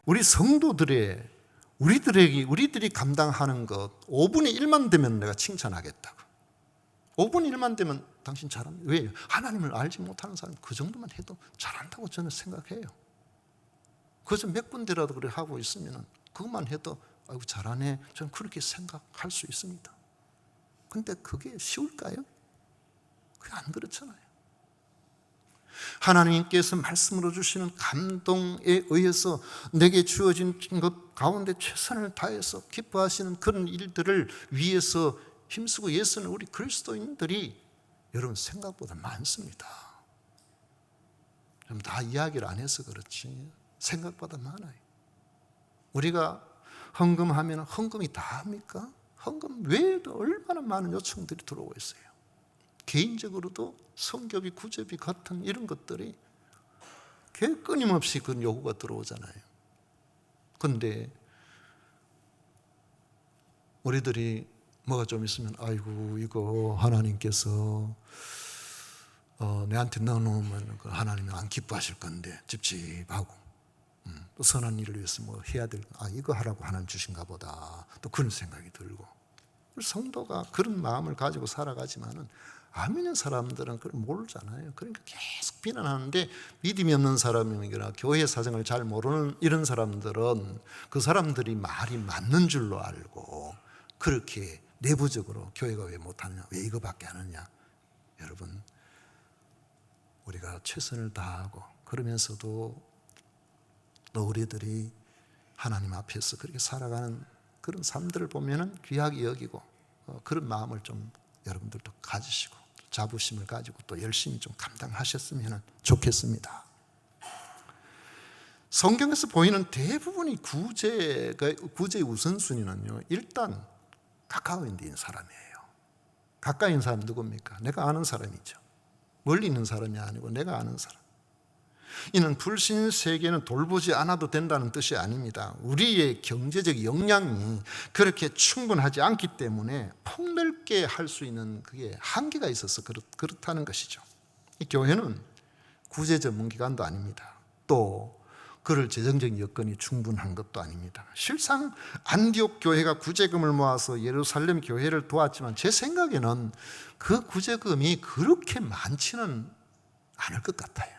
우리 성도들의 우리들이 감당하는 것 5분의 1만 되면 내가 칭찬하겠다고. 5분의 1만 되면 당신 잘합니다. 왜요? 하나님을 알지 못하는 사람 그 정도만 해도 잘한다고 저는 생각해요. 그래서 몇 군데라도 그래 하고 있으면 그것만 해도 아이고 잘하네. 저는 그렇게 생각할 수 있습니다. 근데 그게 쉬울까요? 그게 안 그렇잖아요. 하나님께서 말씀으로 주시는 감동에 의해서 내게 주어진 것 가운데 최선을 다해서 기뻐하시는 그런 일들을 위해서 힘쓰고 애쓰는 우리 그리스도인들이 여러분 생각보다 많습니다. 좀 다 이야기를 안 해서 그렇지 생각보다 많아요. 우리가 헌금하면 헌금이 다 합니까? 헌금 외에도 얼마나 많은 요청들이 들어오고 있어요. 개인적으로도 성교비, 구제비 같은 이런 것들이 끊임없이 그런 요구가 들어오잖아요. 그런데 우리들이 뭐가 좀 있으면 아이고 이거 하나님께서 내한테 넣어놓으면 하나님이 안 기뻐하실 건데 찝찝하고 또 선한 일을 위해서 뭐 해야 될, 이거 하라고 하나님 주신가 보다, 또 그런 생각이 들고. 성도가 그런 마음을 가지고 살아가지만은 안 믿는 사람들은 그걸 모르잖아요. 그러니까 계속 비난하는데, 믿음이 없는 사람이거나 교회 사정을 잘 모르는 이런 사람들은 그 사람들이 말이 맞는 줄로 알고 그렇게 내부적으로 교회가 왜 못하느냐, 왜 이거밖에 안 하느냐. 여러분, 우리가 최선을 다하고 그러면서도 또 우리들이 하나님 앞에서 그렇게 살아가는 그런 삶들을 보면은 귀하게 여기고, 그런 마음을 좀 여러분들도 가지시고 자부심을 가지고 또 열심히 좀 감당하셨으면 좋겠습니다. 성경에서 보이는 대부분의 구제의 우선순위는요, 일단 가까이 있는 사람이에요. 가까이 있는 사람 누굽니까? 내가 아는 사람이죠. 멀리 있는 사람이 아니고 내가 아는 사람. 이는 불신 세계는 돌보지 않아도 된다는 뜻이 아닙니다. 우리의 경제적 역량이 그렇게 충분하지 않기 때문에 폭넓게 할 수 있는 그게 한계가 있어서 그렇다는 것이죠. 이 교회는 구제 전문기관도 아닙니다. 또 그럴 재정적 여건이 충분한 것도 아닙니다. 실상 안디옥 교회가 구제금을 모아서 예루살렘 교회를 도왔지만 제 생각에는 그 구제금이 그렇게 많지는 않을 것 같아요.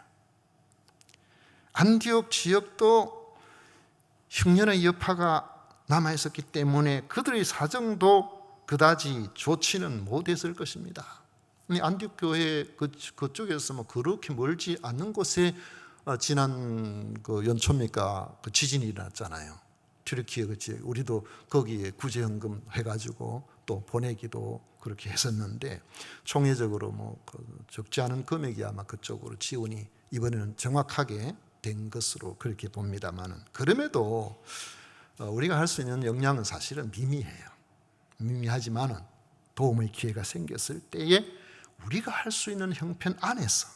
안디옥 지역도 흉년의 여파가 남아있었기 때문에 그들의 사정도 그다지 좋지는 못했을 것입니다. 안디옥 교회 그쪽에서 뭐 그렇게 멀지 않는 곳에 지난 그 연초입니까? 그 지진이 일어났잖아요. 튀르키예 그 지역, 우리도 거기에 구제헌금 해가지고 또 보내기도 그렇게 했었는데, 총회적으로 뭐 적지 않은 금액이 아마 그쪽으로 지원이 이번에는 정확하게 된 것으로 그렇게 봅니다만은, 그럼에도 우리가 할 수 있는 역량은 사실은 미미해요. 미미하지만은 도움의 기회가 생겼을 때에 우리가 할 수 있는 형편 안에서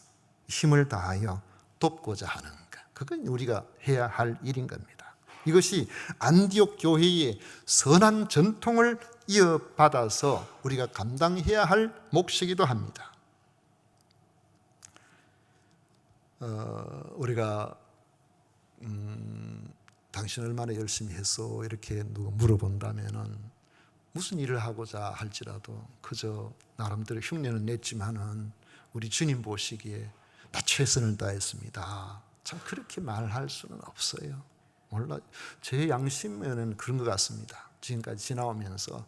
힘을 다하여 돕고자 하는 것, 그건 우리가 해야 할 일인 겁니다. 이것이 안디옥 교회의 선한 전통을 이어받아서 우리가 감당해야 할 몫이기도 합니다. 우리가 당신 얼마나 열심히 했어 이렇게 누가 물어본다면은 무슨 일을 하고자 할지라도 그저 나름대로 흉내는 냈지만은 우리 주님 보시기에 나 최선을 다했습니다, 참 그렇게 말할 수는 없어요. 몰라, 제 양심에는 그런 것 같습니다. 지금까지 지나오면서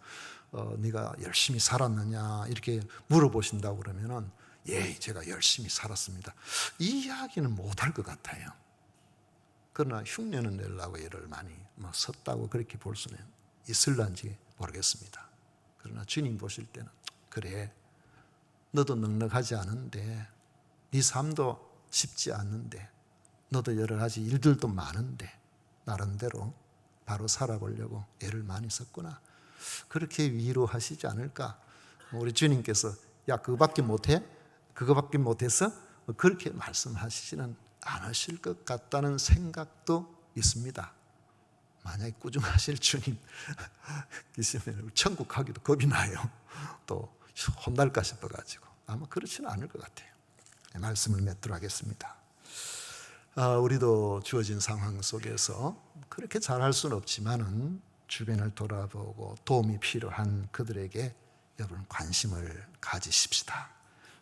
네가 열심히 살았느냐 이렇게 물어보신다고 그러면은 예, 제가 열심히 살았습니다, 이 이야기는 못할 것 같아요. 그러나 흉내는 내려고 애를 많이 썼다고 그렇게 볼 수는 있을런지 모르겠습니다. 그러나 주님 보실 때는 그래, 너도 넉넉하지 않은데, 네 삶도 쉽지 않는데, 너도 여러 가지 일들도 많은데 나름대로 바로 살아보려고 애를 많이 썼구나, 그렇게 위로하시지 않을까. 우리 주님께서 야 그거밖에 못해? 그거밖에 못해서? 그렇게 말씀하시지는 않으실 것 같다는 생각도 있습니다. 만약에 꾸중하실 주님 있으면 천국 가기도 겁이 나요. 또 혼날까 싶어가지고 아마 그렇지는 않을 것 같아요. 말씀을 맺도록 하겠습니다. 우리도 주어진 상황 속에서 그렇게 잘할 수는 없지만은 주변을 돌아보고 도움이 필요한 그들에게 여러분 관심을 가지십시다.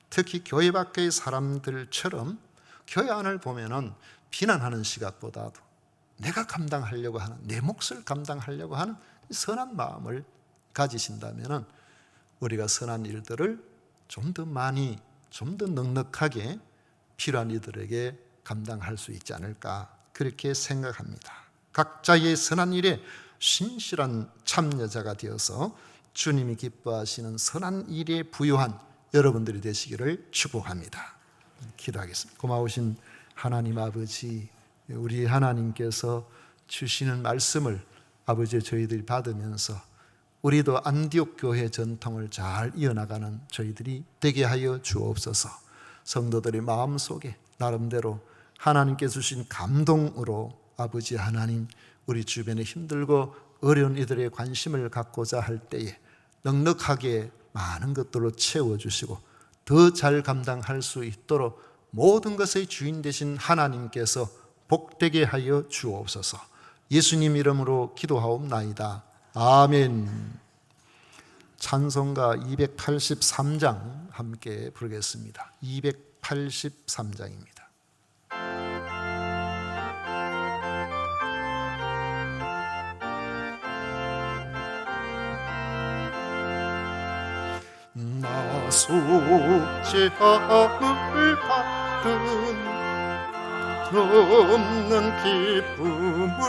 특히 교회 밖의 사람들처럼 교회 안을 보면은 비난하는 시각보다도 내가 감당하려고 하는, 내 몫을 감당하려고 하는 선한 마음을 가지신다면은 우리가 선한 일들을 좀 더 많이, 좀 더 넉넉하게 필요한 이들에게 감당할 수 있지 않을까 그렇게 생각합니다. 각자의 선한 일에 신실한 참여자가 되어서 주님이 기뻐하시는 선한 일에 부요한 여러분들이 되시기를 축복합니다. 기도하겠습니다. 고마우신 하나님 아버지, 우리 하나님께서 주시는 말씀을 아버지 저희들이 받으면서 우리도 안디옥 교회 전통을 잘 이어나가는 저희들이 되게 하여 주옵소서. 성도들의 마음속에 나름대로 하나님께 주신 감동으로 아버지 하나님, 우리 주변에 힘들고 어려운 이들의 관심을 갖고자 할 때에 넉넉하게 많은 것들로 채워주시고 더 잘 감당할 수 있도록 모든 것의 주인 되신 하나님께서 복되게 하여 주옵소서. 예수님 이름으로 기도하옵나이다. 아멘. 찬송가 283장 함께 부르겠습니다. 283장입니다. 나 속죄함을 받은 없는 기쁨을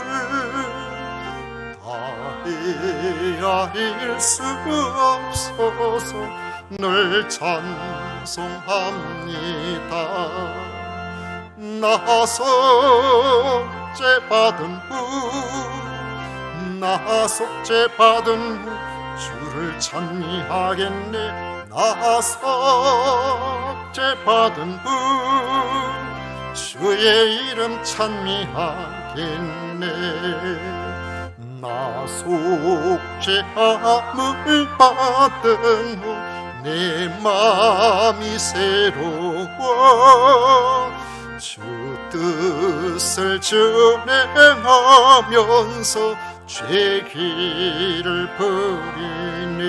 다해야 수 없어서 늘 찬송합니다. 나 속죄받은 후 나 속죄받은 후 주를 찬미하겠네. 나 속죄받은 후 주의 이름 찬미하겠네. 나 속죄함을 받은 후 내 마음이 새로워 주 뜻을 준행하면서 죄 길을 버리네.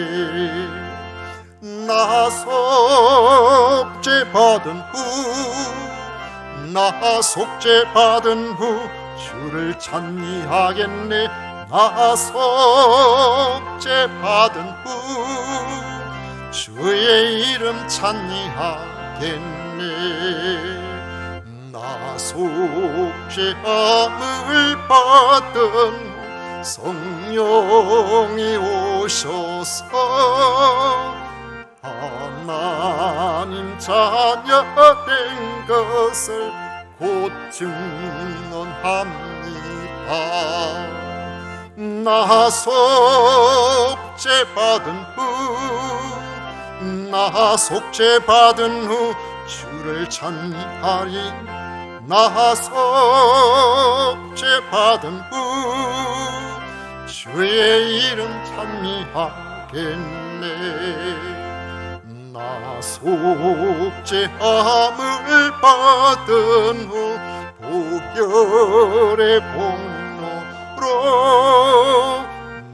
나 속죄받은 후 나 속죄받은 후 주를 찬미하겠네. 나 속죄받은 후 주의 이름 찬미하겠네. 나 속죄함을 받은 후 성령이 오셔서 하나님 자녀 된 것을 곧 증언합니다. 나 속죄받은 후 나 속죄받은 후 주를 찬미하리. 나 속죄받은 후 주의 이름 찬미하겠네. 나 속죄함을 받은 후 보혈의 복로로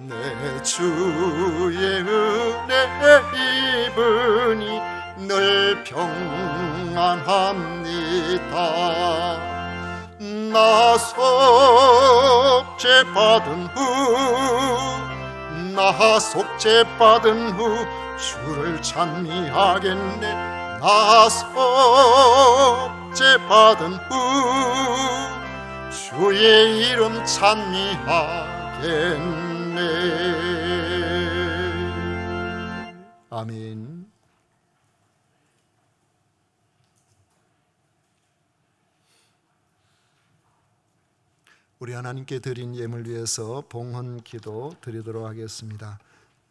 내 주의 은혜 입으니 늘 평안합니다. 나 속죄받은 후 나 속죄받은 후 주를 찬미하겠네. 나 속죄받은 후 주의 이름 찬미하겠네. 아멘. 우리 하나님께 드린 예물 위해서 봉헌 기도 드리도록 하겠습니다.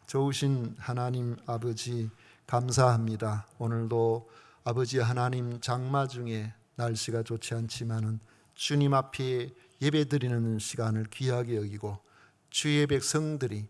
좋으신 하나님 아버지 감사합니다. 오늘도 아버지 하나님 장마 중에 날씨가 좋지 않지만은 주님 앞에 예배드리는 시간을 귀하게 여기고 주의 백성들이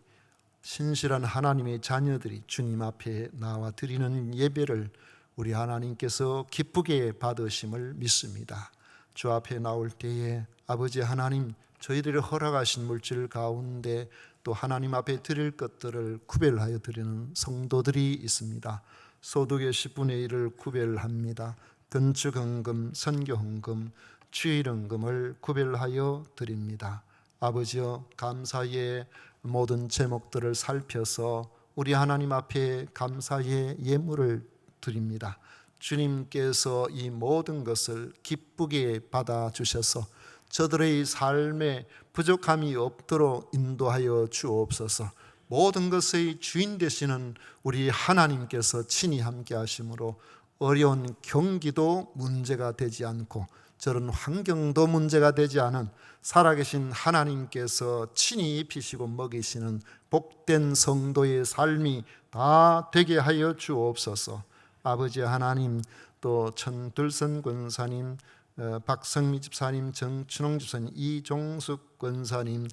신실한 하나님의 자녀들이 주님 앞에 나와 드리는 예배를 우리 하나님께서 기쁘게 받으심을 믿습니다. 주 앞에 나올 때에 아버지 하나님 저희들이 허락하신 물질 가운데 또 하나님 앞에 드릴 것들을 구별하여 드리는 성도들이 있습니다. 소득의 10분의 1을 구별합니다. 건축헌금, 선교헌금, 주일헌금을 구별하여 드립니다. 아버지여 감사의 모든 제목들을 살펴서 우리 하나님 앞에 감사의 예물을 드립니다. 주님께서 이 모든 것을 기쁘게 받아주셔서 저들의 삶에 부족함이 없도록 인도하여 주옵소서. 모든 것의 주인 되시는 우리 하나님께서 친히 함께 하심으로 어려운 경기도 문제가 되지 않고 저런 환경도 문제가 되지 않은 살아계신 하나님께서 친히 입히시고 먹이시는 복된 성도의 삶이 다 되게 하여 주옵소서. 아버지 하나님, 또 천들선 권사님, 박성미 집사님, 정춘홍 집사님, 이종숙 권사님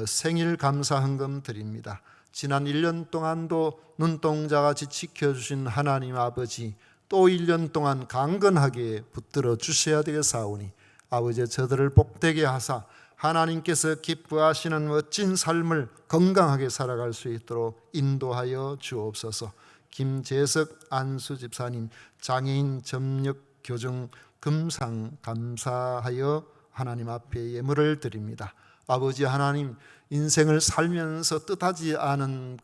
생일 감사 헌금 드립니다. 지난 1년 동안도 눈동자같이 지켜주신 하나님 아버지, 또 1년 동안 강건하게 붙들어 주셔야 되겠사오니 아버지 저들을 복되게 하사 하나님께서 기뻐하시는 멋진 삶을 건강하게 살아갈 수 있도록 인도하여 주옵소서. 김재석 안수 집사님 장애인 점력 교정 금상 감사하여 하나님 앞에 예물을 드립니다. 아버지 하나님, 인생을 살면서 뜻하지 않은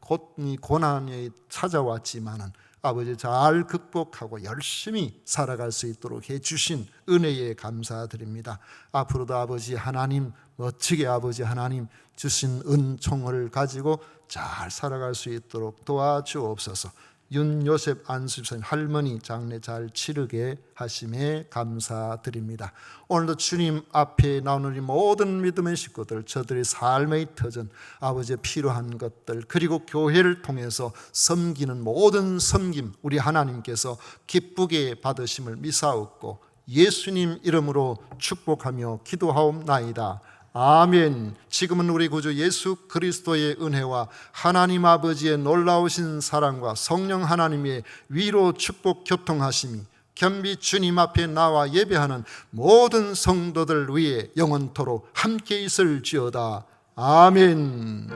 고난이 찾아왔지만은 아버지 잘 극복하고 열심히 살아갈 수 있도록 해주신 은혜에 감사드립니다. 앞으로도 아버지 하나님 멋지게 아버지 하나님 주신 은총을 가지고 잘 살아갈 수 있도록 도와주옵소서. 윤요셉 안수집사님 할머니 장례 잘 치르게 하심에 감사드립니다. 오늘도 주님 앞에 나오는 이 모든 믿음의 식구들, 저들의 삶의 터전, 아버지의 필요한 것들, 그리고 교회를 통해서 섬기는 모든 섬김 우리 하나님께서 기쁘게 받으심을 미사옵고 예수님 이름으로 축복하며 기도하옵나이다. 아멘. 지금은 우리 구주 예수 그리스도의 은혜와 하나님 아버지의 놀라우신 사랑과 성령 하나님의 위로 축복 교통하심이 겸비 주님 앞에 나와 예배하는 모든 성도들 위에 영원토록 함께 있을지어다. 아멘.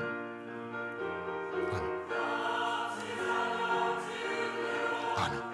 아멘.